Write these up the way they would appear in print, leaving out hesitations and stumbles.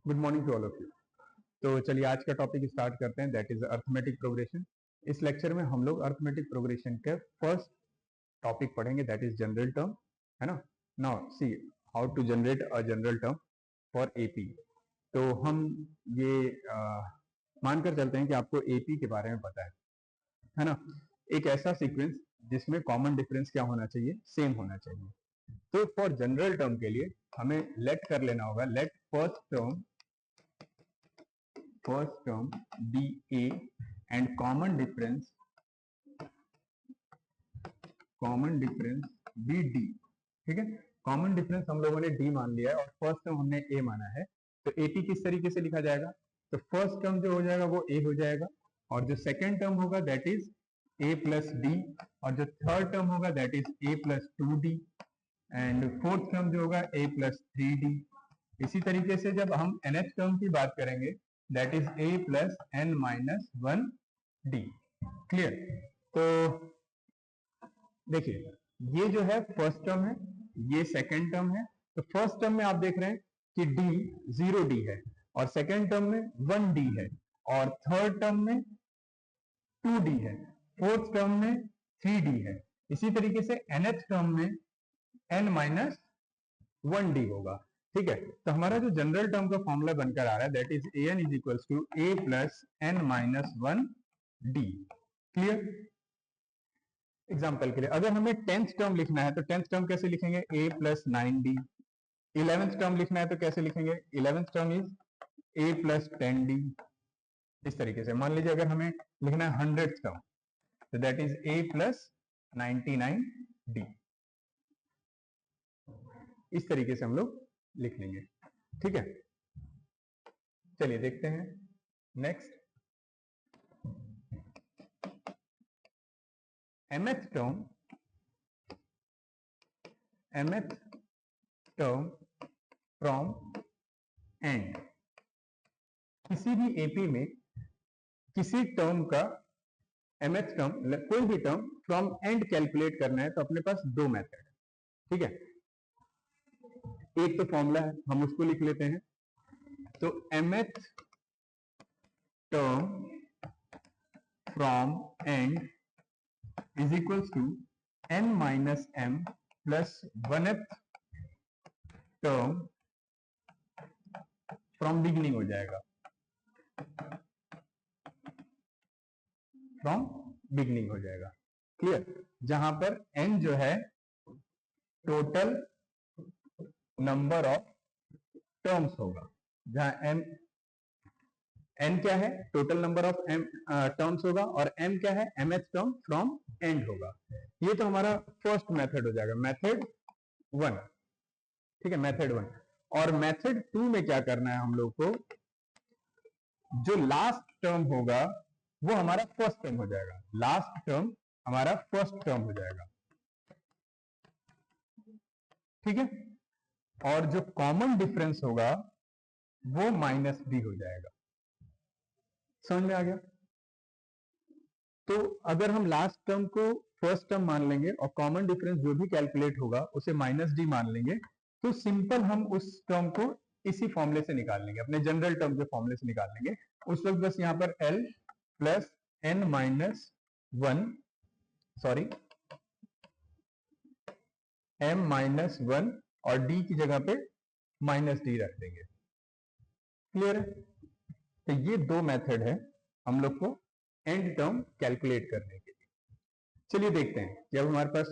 Good morning to all of you. तो चलिए आज का टॉपिक स्टार्ट करते हैं, दैट इज अर्थमेटिक प्रोग्रेशन। इस लेक्चर में हम लोग अर्थमेटिक प्रोग्रेशन के फर्स्ट टॉपिक पढ़ेंगे, दैट इज जनरल टर्म, है ना। Now see how to generate a general term for AP. तो हम ये मानकर चलते हैं कि आपको एपी के बारे में पता है ना। एक ऐसा सीक्वेंस जिसमें कॉमन डिफरेंस क्या होना चाहिए, सेम होना चाहिए। तो फॉर जनरल टर्म के लिए हमें लेट कर लेना होगा, let first term be A and common difference be D. ठीक है, कॉमन डिफरेंस हम लोगों ने डी मान लिया है और फर्स्ट टर्म हमने ए माना है। तो एपी किस तरीके से लिखा जाएगा, तो फर्स्ट टर्म जो हो जाएगा वो ए हो जाएगा, और जो सेकेंड टर्म होगा that is A plus D, और जो थर्ड टर्म होगा that is A plus two D, and fourth term जो होगा ए प्लस थ्री डी। इसी तरीके से जब हम nth टर्म की बात करेंगे that is A plus N minus one D. Clear. तो देखिए ये जो है फर्स्ट टर्म है, ये सेकेंड टर्म है। तो फर्स्ट टर्म में आप देख रहे हैं कि डी 0 डी है, और सेकेंड टर्म में 1 डी है, और थर्ड टर्म में 2 डी है, फोर्थ टर्म में 3 डी है। इसी तरीके से nth टर्म में n माइनस 1 डी होगा। ठीक है, तो हमारा जो जनरल टर्म का फॉर्मूला बनकर आ रहा है that is A N is equal to A plus N minus one D. Clear. Example के लिए अगर हमें 10th टर्म लिखना है तो 10th टर्म कैसे लिखेंगे, ए प्लस 9 डी। 11th टर्म लिखना है तो कैसे लिखेंगे, 11th term is A plus 10 D. इस तरीके से मान लीजिए अगर हमें लिखना है 100th टर्म तो that is A plus 99 D. इस तरीके से हम लोग लिख लेंगे। ठीक है, चलिए देखते हैं next. mth term from and. किसी भी एपी में किसी टर्म का mth टर्म, कोई भी टर्म फ्रॉम एंड कैलकुलेट करना है तो अपने पास दो मेथड है। ठीक है, एक तो फॉर्मूला है, हम उसको लिख लेते हैं। तो mth term from end is equals to n minus m plus 1th term from beginning हो जाएगा, फ्रॉम बिगिनिंग हो जाएगा। क्लियर, जहां पर n जो है टोटल नंबर ऑफ टर्म्स होगा, जहां n क्या है, टोटल नंबर ऑफ टर्म्स होगा, और m क्या है, mth टर्म फ्रॉम एंड होगा। ये तो हमारा फर्स्ट मेथड हो जाएगा, मेथड 1। ठीक है, मेथड 1। और मेथड 2 में क्या करना है हम लोग को, जो लास्ट टर्म होगा वो हमारा फर्स्ट टर्म हो जाएगा, लास्ट टर्म हमारा फर्स्ट टर्म हो जाएगा। ठीक है, और जो कॉमन डिफरेंस होगा वो माइनस डी हो जाएगा। समझ में आ गया। तो अगर हम लास्ट टर्म को फर्स्ट टर्म मान लेंगे और कॉमन डिफरेंस जो भी कैलकुलेट होगा उसे माइनस डी मान लेंगे, तो सिंपल हम उस टर्म को इसी फॉर्मूले से निकाल लेंगे, अपने जनरल टर्म के फॉर्मूले से निकाल लेंगे। उस वक्त बस यहाँ पर L plus N minus one, sorry M minus one, और डी की जगह पे माइनस डी रख देंगे। क्लियर है। तो ये दो मेथड है हम लोग को एंड टर्म कैलकुलेट करने के लिए। चलिए देखते हैं कि अब हमारे पास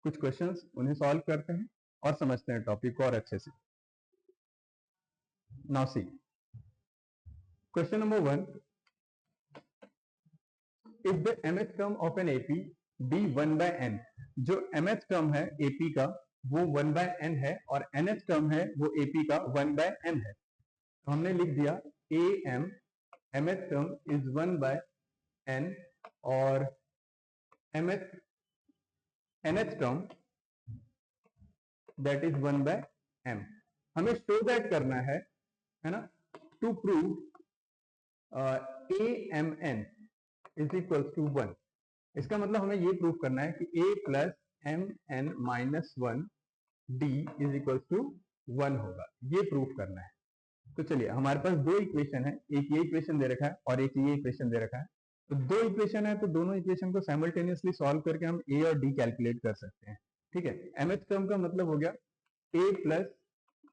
कुछ क्वेश्चंस, उन्हें सॉल्व करते हैं और समझते हैं टॉपिक को और अच्छे से। Now see question number 1, if the mth term of an AP be 1/n। जो mth टर्म है एपी का वो 1/n है, और nth टर्म है वो एपी का 1/m है। तो हमने लिख दिया am mth term is 1/n, और nth term that is 1/m। हमें शो दैट करना है ना, to prove amn is equal to 1। इसका मतलब हमें ये प्रूव करना है कि a plus M N minus one D is equal to 1 होगा, ये प्रूव करना है। तो चलिए हमारे पास दो इक्वेशन है, एक ये इक्वेशन दे रखा है और एक ये इक्वेशन दे रखा है। तो दो इक्वेशन है तो दोनों इक्वेशन को साइमल्टेनियसली सॉल्व करके हम ए और डी कैलकुलेट कर सकते हैं। ठीक है, mth टर्म का मतलब हो गया a plus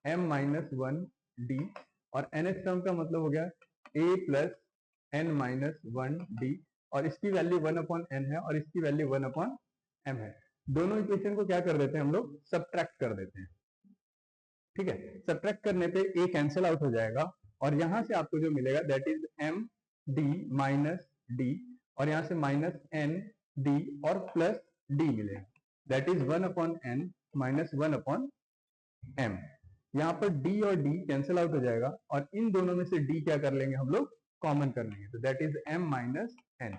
m minus one D और nth टर्म का मतलब हो गया a plus n minus one D और इसकी वैल्यू 1/n है और इसकी वैल्यू 1/m है। दोनों इक्वेशन को क्या कर देते हैं हम लोग, सब्ट्रैक्ट कर देते हैं। ठीक है, सब्ट्रैक्ट करने पे a कैंसिल आउट हो जाएगा और यहां से आपको जो मिलेगा that is m d minus d और यहां से माइनस n d और प्लस d मिलेगा that is 1/n minus 1/m। यहाँ पर d और d कैंसिल आउट हो जाएगा और इन दोनों में से d क्या कर लेंगे हम लोग, कॉमन कर लेंगे, तो that is m minus n।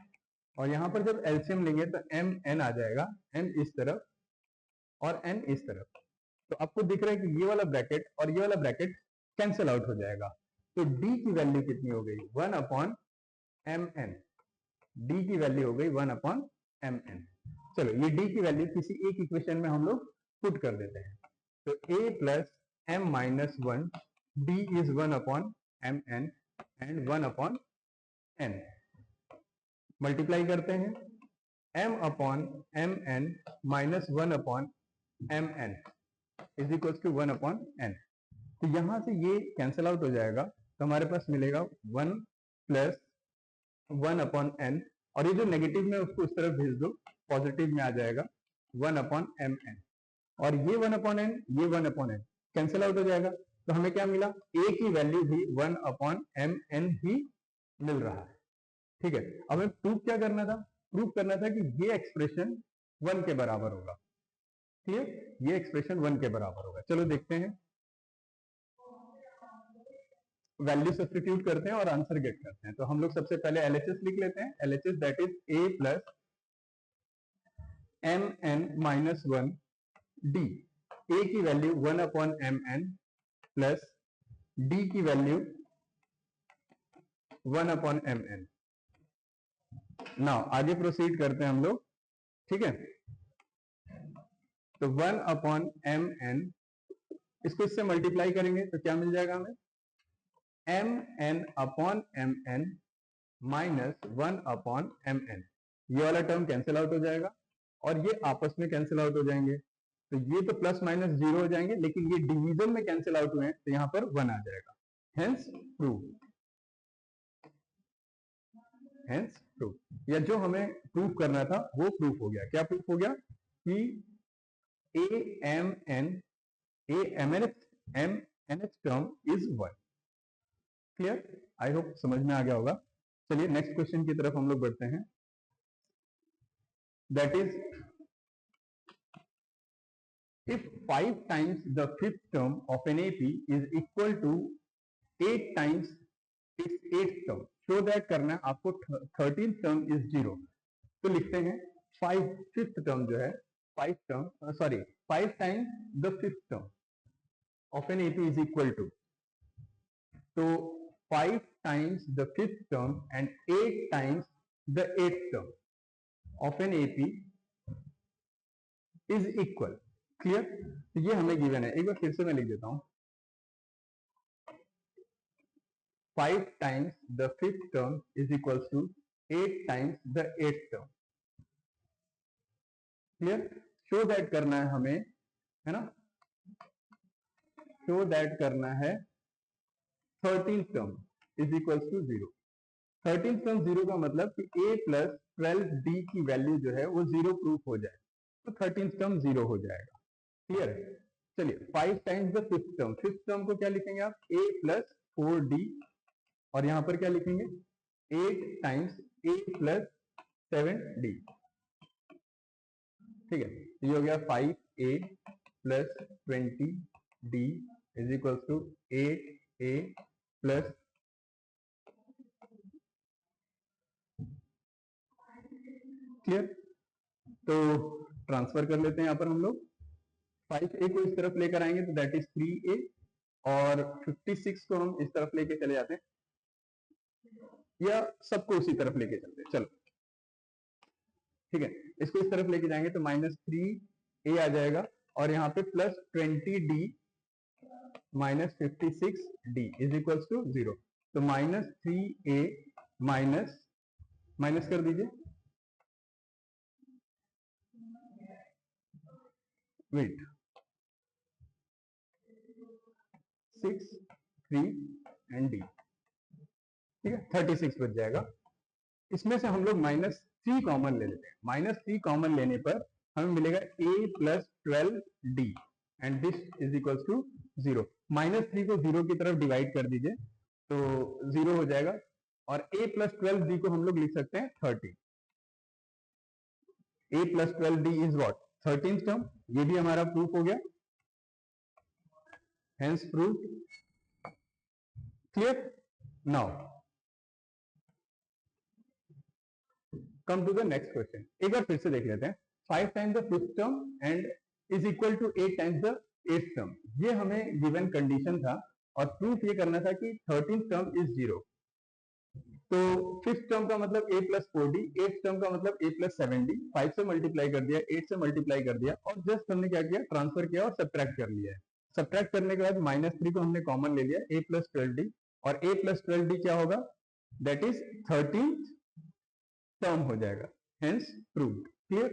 और यहाँ पर जब एलसीएम लेंगे तो m n आ जाएगा, m इस तरफ और n इस तरफ। तो आपको दिख रहा है कि ये वाला ब्रैकेट और ये वाला ब्रैकेट कैंसिल आउट हो जाएगा। तो d की वैल्यू कितनी हो गई, 1/mn। d की वैल्यू हो गई 1/mn। चलो ये d की वैल्यू किसी एक इक्वेशन में हम लोग पुट कर देते हैं। तो a plus m minus one d is 1/mn and 1/n। Multiply करते हैं, m/mn minus 1/mn is equal to 1/n। तो यहां से ये कैंसिल आउट हो जाएगा तो हमारे पास मिलेगा 1 प्लस 1/n और ये जो नेगेटिव में उसको उस तरफ भेज दो, पॉजिटिव में आ जाएगा 1/mn और ये 1/n ये 1/n कैंसिल आउट हो जाएगा। तो हमें क्या मिला, a की वैल्यू भी 1/mn ही मिल रहा है। ठीक है, अब हमें प्रूफ क्या करना था, प्रूफ करना था कि ये एक्सप्रेशन 1 के बराबर होगा। ठीक है, ये एक्सप्रेशन 1 के बराबर होगा। चलो देखते हैं, वैल्यू सब्स्टिट्यूट करते हैं और आंसर गेट करते हैं। तो हम लोग सबसे पहले LHS लिख लेते हैं। LHS that is a plus mn minus one D. a की वैल्यू 1/mn प्लस d की वैल्यू 1/mn। नाउ आगे प्रोसीड करते हैं हम लोग। ठीक है, तो 1/mn इसको इससे मल्टीप्लाई करेंगे तो क्या मिल जाएगा हमें, mn/mn माइनस 1/mn। ये वाला टर्म कैंसिल आउट हो जाएगा और ये आपस में कैंसिल आउट हो जाएंगे। तो ये तो प्लस माइनस जीरो हो जाएंगे लेकिन ये डिवीजन में कैंसिल आउट हुए हैं तो यहाँ पर 1 आ जाएगा। हेंस प्रूफ, हेंस प्रूफ, या जो हमें प्रूफ करना था वो प्रूफ हो गया। क्या प्रूफ हो गया कि mnth term is 1। Clear, I hope समझ में आ गया होगा। चलिए नेक्स्ट क्वेश्चन की तरफ हम लोग बढ़ते हैं। That is if 5 times the fifth term of an AP is equal to 8 times its eighth term, show that करना है आपको 13th term is 0। तो लिखते हैं 5 फिफ्थ टर्म जो है 5 term sorry 5 times the fifth term of an AP is equal to, तो 5 times the fifth term and 8 times the eighth term of an AP is equal। Clear, तो ये हमें given है। एक बार फिर से मैं लिख देता हूं, 5 times the fifth term is equals to 8 times the eighth term। Clear, show that करना है हमें, है ना, शो दैट करना है 13th term is equals to 0। 13th term 0 का मतलब कि a प्लस 12d की वैल्यू जो है वो 0 प्रूफ हो जाए तो 13th टर्म 0 हो जाएगा। क्लियर है, चलिए 5 times the fifth term, fifth term को क्या लिखेंगे आप, a प्लस 4d और यहां पर क्या लिखेंगे 8 टाइम्स a प्लस 7d। ठीक है, ये हो गया 5a plus 20d is equal to 8a plus clear. तो ट्रांसफर कर लेते हैं यहां पर हम लोग, 5a को इस तरफ लेकर आएंगे तो दैट इज 3a और 56 को हम इस तरफ लेके चले जाते हैं या सबको उसी तरफ लेके चलते हैं। चलो ठीक है, इसको इस तरफ लेके जाएंगे तो -3a आ जाएगा और यहाँ पे plus 20d minus 56d is equals to 0। तो -3a माइनस माइनस कर दीजिए, वेट 6 3 एंड d, ठीक है 36 बच जाएगा। इसमें से हम लोग -3 कॉमन ले लेते हैं। -3 कॉमन लेने पर हमें मिलेगा a plus 12d and this is equals to 0। -3 को 0 की तरफ डिवाइड कर दीजिए तो 0 हो जाएगा, और a प्लस 12d को हम लोग लिख सकते हैं 30। a plus 12d is what 13th term. ये भी हमारा प्रूफ हो गया, hence proof. Clear? Now come to the next question. एक बार फिर से देख लेते हैं। 5 times the 5th term and is equal to 8 times the 8th term. ये हमें गिवन कंडीशन था और प्रूफ ये करना था कि 13th टर्म इज 0। तो 5th टर्म का मतलब a plus 4d, 8th term का मतलब a प्लस 7d। 5 से मल्टीप्लाई कर दिया, 8 से मल्टीप्लाई कर दिया, और जस्ट हमने क्या किया, ट्रांसफर किया और सब्ट्रैक्ट कर लिया है। सब्ट्रैक्ट करने के बाद -3 को हमने कॉमन ले लिया, a प्लस 12d, और a प्लस 12d क्या होगा, दैट इज 13th टर्म हो जाएगा, hence proved. Clear?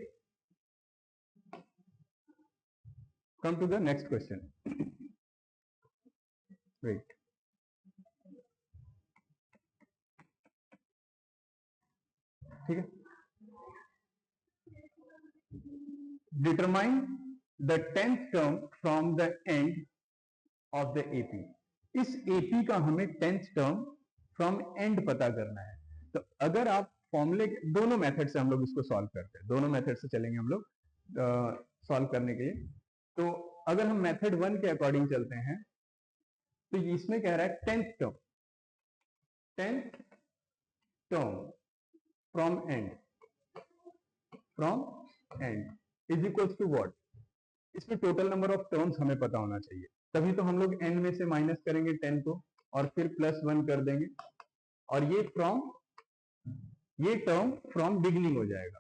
Come to the next question. Wait, ठीक है। Determine the 10th term from the end of the AP. इस एपी का हमें 10th टर्म फ्रॉम एंड पता करना है। तो अगर आप फॉर्मूले, दोनों मेथड से हम लोग इसको सॉल्व करते हैं, दोनों मेथड से चलेंगे हम लोग सॉल्व करने के लिए। तो अगर हम मेथड 1 के अकॉर्डिंग चलते हैं तो इसमें कह रहा है 10th term from end is equals to what. इसमें टोटल नंबर ऑफ टर्म्स हमें पता होना चाहिए, तभी तो हम लोग एंड में से माइनस करेंगे 10 को और फिर +1 कर देंगे, और ये टर्म फ्रॉम बिगिनिंग हो जाएगा,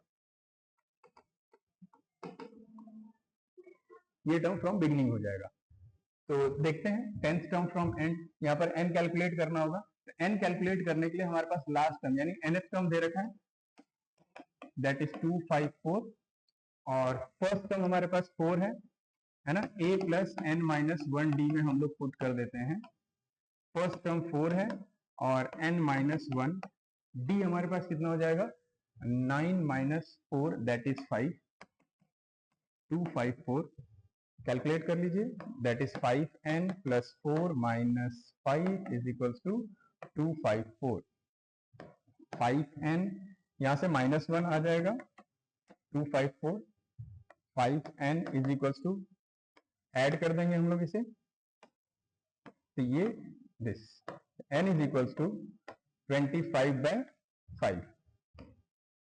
ये टर्म फ्रॉम बिगिनिंग हो जाएगा। तो देखते हैं 10th टर्म फ्रॉम एंड। यहाँ पर n कैलकुलेट करना होगा, तो n कैलकुलेट करने के लिए हमारे पास लास्ट टर्म यानी nth टर्म दे रखा है, दैट इज 254, और फर्स्ट टर्म हमारे पास 4 है ना। a plus n minus 1d में हम लोग पुट कर देते हैं। फर्स्ट टर्म 4 है और n माइनस 1, d हमारे पास कितना हो जाएगा, 9 माइनस 4 दैट इज 5, 254 कैलकुलेट कर लीजिए, that is 5n plus 4 minus 5 is equals to 254। 5n यहां से -1 आ जाएगा, 254, 5n is equals to, add कर देंगे हम लोग इसे, तो ये this n is equals to 25/5।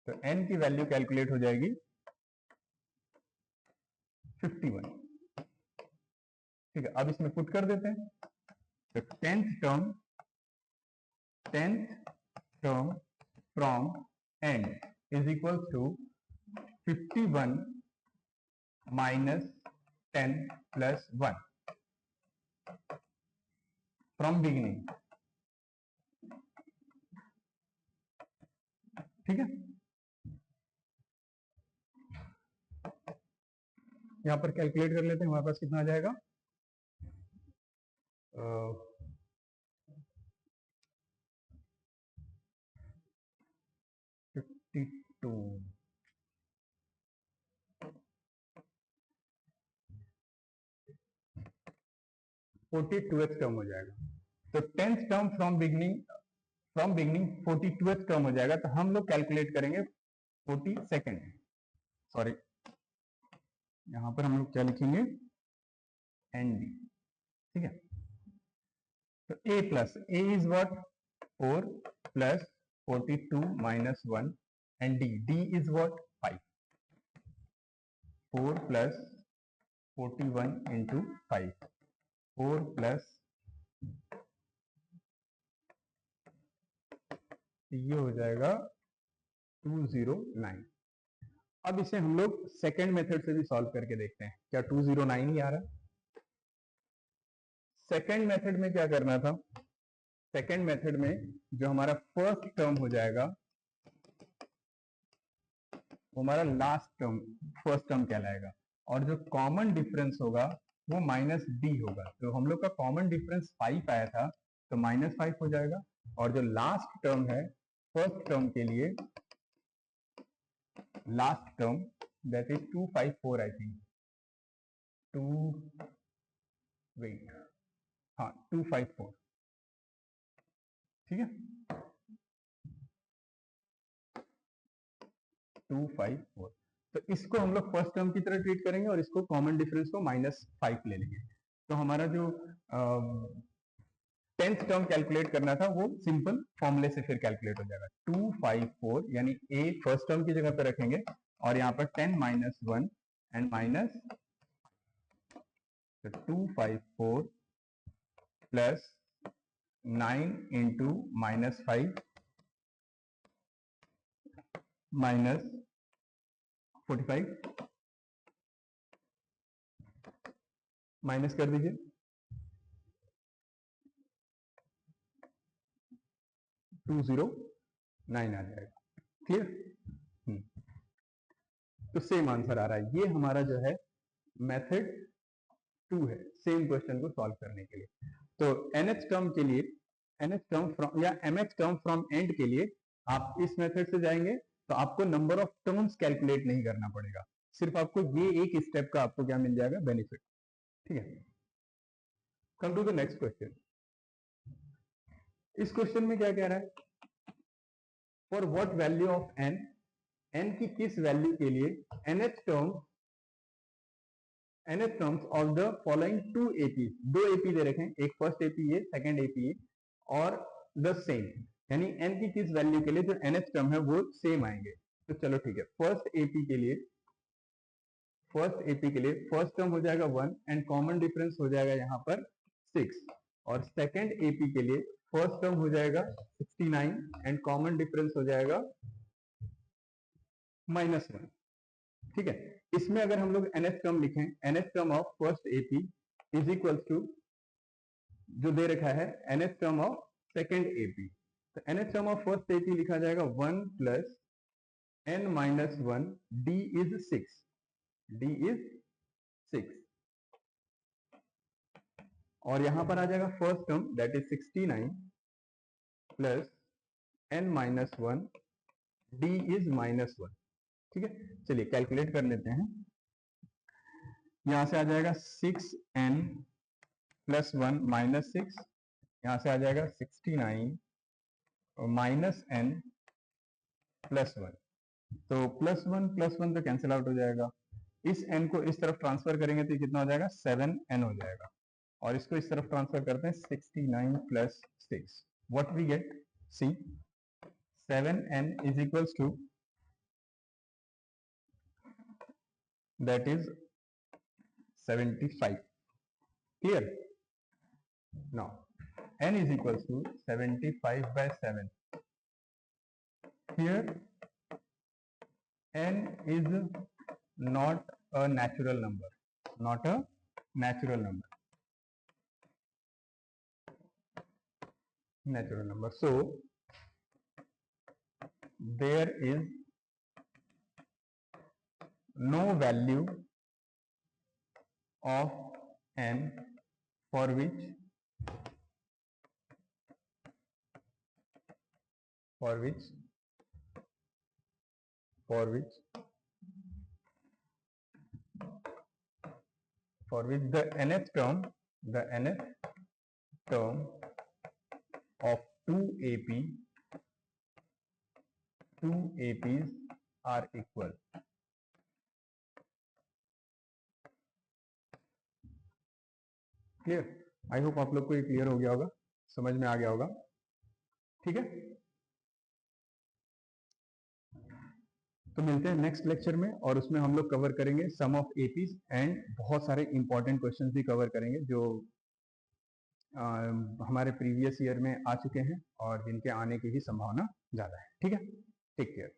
तो n की वैल्यू कैलकुलेट हो जाएगी 51। ठीक है, अब इसमें पुट कर देते हैं। तो 10th term from end is equal to 51 minus 10 plus 1 from beginning. ठीक है, यहां पर कैलकुलेट कर लेते हैं, हमारे पास कितना आ जाएगा, 52, 42th टर्म हो जाएगा। तो 10th term from beginning 42th term हो जाएगा। तो हम लोग कैलकुलेट करेंगे 42nd, सॉरी यहां पर हम लोग क्या लिखेंगे, एन डी। ठीक है, तो a plus a is what 4 plus 42 minus 1 and d is what 5, 4 plus 41 into 5, 4 plus, ये हो जाएगा 209। अब इसे हम लोग सेकेंड मेथड से भी सॉल्व करके देखते हैं, क्या 209 ही आ रहा है। सेकेंड मेथड में क्या करना था, सेकेंड मेथड में जो हमारा फर्स्ट टर्म हो जाएगा वो हमारा लास्ट टर्म फर्स्ट टर्म कहलाएगा, और जो कॉमन डिफरेंस होगा वो -d होगा। तो हम लोग का कॉमन डिफरेंस 5 आया था, तो -5 हो जाएगा, और जो लास्ट टर्म है फर्स्ट टर्म के लिए, last term that is 254 I think, 254, ठीक है, 254। तो इसको हम लोग फर्स्ट टर्म की तरह ट्रीट करेंगे और इसको कॉमन डिफरेंस को -5 ले लेंगे। तो हमारा जो 10th टर्म कैलकुलेट करना था वो सिंपल फॉर्मूले से फिर कैलकुलेट हो जाएगा। 254 यानी a फर्स्ट टर्म की जगह पे रखेंगे, और यहाँ पर 10 - 1 एंड माइनस, तो 254 प्लस 9 इंटू -5 माइनस 45, माइनस कर दीजिए, 209 आ जाएगा। क्लियर? तो सेम आंसर आ रहा है। ये हमारा जो है मेथड 2 है सेम क्वेश्चन को सॉल्व करने के लिए। तो nth टर्म के लिए, nth टर्म फ्रॉम या mth टर्म फ्रॉम एंड के लिए आप इस मेथड से जाएंगे तो आपको नंबर ऑफ टर्म्स कैलकुलेट नहीं करना पड़ेगा, सिर्फ आपको ये एक स्टेप का आपको क्या मिल जाएगा, बेनिफिट। ठीक है, come to the next question. इस क्वेश्चन में क्या कह रहा है, for what value of n, n की किस वैल्यू के लिए nth terms of the following 2 AP, 2 AP दे रखे हैं, एक फर्स्ट AP है, सेकंड AP है, और द सेम, यानी n की किस वैल्यू के लिए जो nth टर्म है वो सेम आएंगे। तो चलो ठीक है, फर्स्ट AP के लिए, फर्स्ट टर्म हो जाएगा 1 एंड कॉमन डिफरेंस हो जाएगा यहाँ पर 6, और सेकंड AP के लिए फर्स्ट टर्म हो जाएगा 69 एंड कॉमन डिफरेंस हो जाएगा -1। ठीक है, इसमें अगर हम लोग nth टर्म लिखें, nth term of first AP is equal to जो दे रखा है nth term of second AP, तो nth term of first AP लिखा जाएगा 1 plus n minus 1, d is 6, और यहां पर आ जाएगा first term that is 69 plus n minus 1, d is -1। ठीक है, चलिए कैलकुलेट कर लेते हैं। यहां से आ जाएगा 6n प्लस 1 -6, यहां से आ जाएगा 69 माइनस n प्लस 1, तो +1 तो कैंसिल आउट हो जाएगा। इस n को इस तरफ ट्रांसफर करेंगे तो कितना हो जाएगा, 7n हो जाएगा, और इसको इस तरफ ट्रांसफर करते हैं 69 plus 6, what we get, see 7n is equals to that is 75। Clear? Now n is equals to 75/7. Here n is not a natural number, not a natural number, so there is no value of n for which the nth term of 2 APs are equal। Clear? I hope आप लोग को ये clear हो गया होगा, समझ में आ गया होगा। ठीक है, तो मिलते हैं नेक्स्ट लेक्चर में, और उसमें हम लोग कवर करेंगे सम ऑफ एपीज एंड बहुत सारे इंपॉर्टेंट क्वेश्चंस भी कवर करेंगे जो हमारे प्रीवियस ईयर में आ चुके हैं और जिनके आने की ही संभावना ज़्यादा है। ठीक है, टेक केयर।